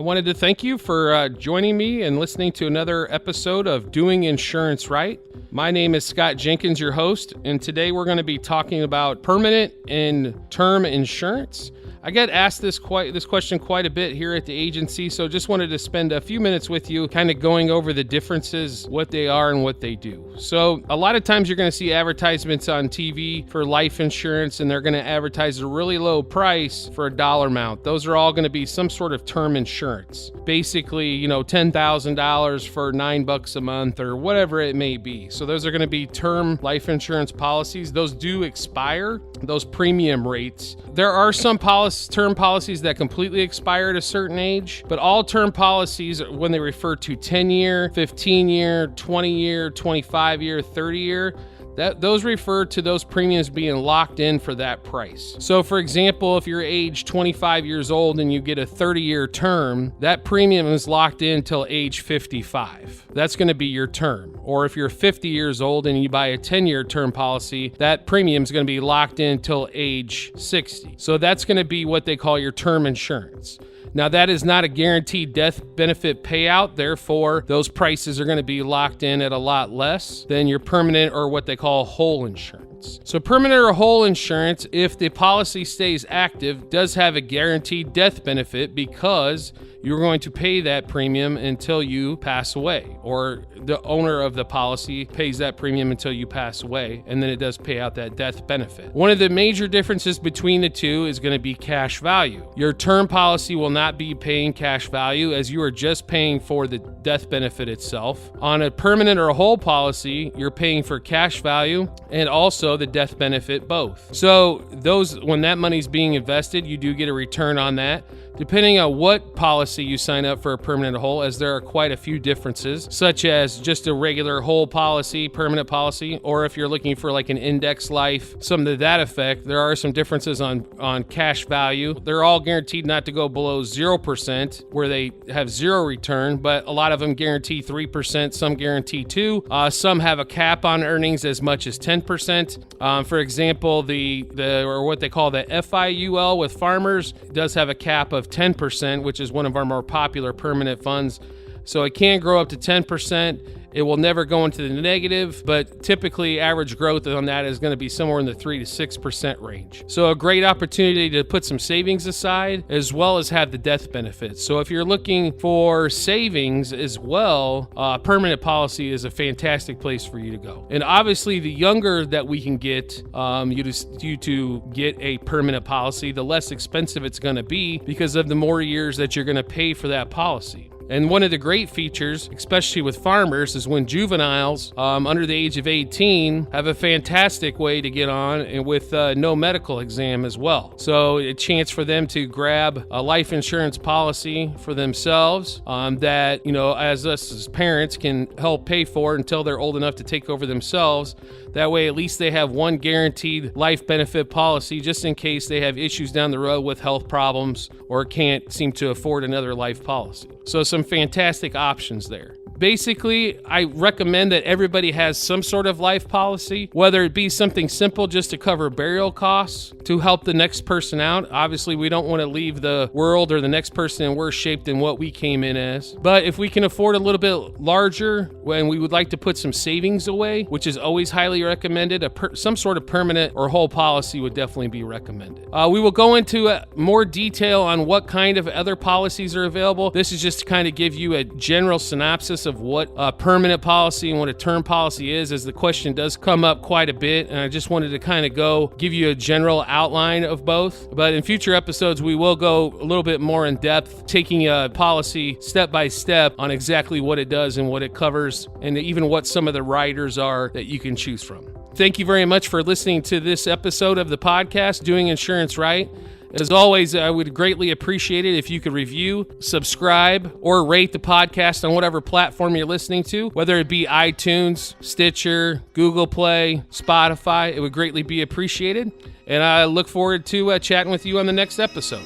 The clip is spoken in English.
wanted to thank you for joining me and listening to another episode of Doing Insurance Right. My name is Scott Jenkins, your host, and today we're going to be talking about permanent and term insurance. I get asked this question quite a bit here at the agency, so just wanted to spend a few minutes with you kind of going over the differences, what they are and what they do. So a lot of times you're going to see advertisements on TV for life insurance, and they're going to advertise a really low price for a dollar amount. Those are all going to be some sort of term insurance. Basically, $10,000 for $9 a month or whatever it may be. So those are going to be term life insurance policies. Those do expire, those premium rates. There are some term policies that completely expire at a certain age, but all term policies, when they refer to 10-year, 15-year, 20-year, 25-year, 30-year, those refer to those premiums being locked in for that price. So for example, if you're age 25 years old and you get a 30-year term, that premium is locked in till age 55. That's going to be your term. Or if you're 50 years old and you buy a 10-year term policy, that premium is going to be locked in till age 60. So that's going to be what they call your term insurance. Now, that is not a guaranteed death benefit payout. Therefore, those prices are going to be locked in at a lot less than your permanent or what they call whole insurance. So permanent or whole insurance, if the policy stays active, does have a guaranteed death benefit because you're going to pay that premium until you pass away, or the owner of the policy pays that premium until you pass away, and then it does pay out that death benefit. One of the major differences between the two is going to be cash value. Your term policy will not be paying cash value, as you are just paying for the death benefit itself. On a permanent or a whole policy, you're paying for cash value and also the death benefit both. So when that money's being invested, you do get a return on that. Depending on what policy you sign up for a permanent or whole, as there are quite a few differences, such as just a regular whole policy, permanent policy, or if you're looking for like an index life, something to that effect, there are some differences on cash value. They're all guaranteed not to go below 0%, where they have zero return, but a lot of them guarantee 3%, some guarantee 2%. Some have a cap on earnings as much as 10%. For example, or what they call the FIUL with Farmers does have a cap of 10%, which is one of our more popular permanent funds. So it can grow up to 10%. It will never go into the negative, but typically average growth on that is going to be somewhere in the 3 to 6% range. So a great opportunity to put some savings aside, as well as have the death benefits. So if you're looking for savings as well, permanent policy is a fantastic place for you to go. And obviously, the younger that we can get you to get a permanent policy, the less expensive it's going to be because of the more years that you're going to pay for that policy. And one of the great features, especially with Farmers, is when juveniles under the age of 18 have a fantastic way to get on, and with no medical exam as well. So a chance for them to grab a life insurance policy for themselves that, as us as parents can help pay for until they're old enough to take over themselves. That way, at least they have one guaranteed life benefit policy just in case they have issues down the road with health problems or can't seem to afford another life policy. So some fantastic options there. Basically, I recommend that everybody has some sort of life policy, whether it be something simple just to cover burial costs to help the next person out. Obviously, we don't want to leave the world or the next person in worse shape than what we came in as. But if we can afford a little bit larger, when we would like to put some savings away, which is always highly recommended, some sort of permanent or whole policy would definitely be recommended. We will go into more detail on what kind of other policies are available. This is just to kind of give you a general synopsis of what a permanent policy and what a term policy is, as the question does come up quite a bit, and I just wanted to kind of give you a general outline of both. But in future episodes, we will go a little bit more in depth, taking a policy step by step on exactly what it does and what it covers, and even what some of the riders are that you can choose from. Thank you very much for listening to this episode of the podcast, Doing Insurance Right. As always, I would greatly appreciate it if you could review, subscribe, or rate the podcast on whatever platform you're listening to, whether it be iTunes, Stitcher, Google Play, Spotify. It would greatly be appreciated. And I look forward to chatting with you on the next episode.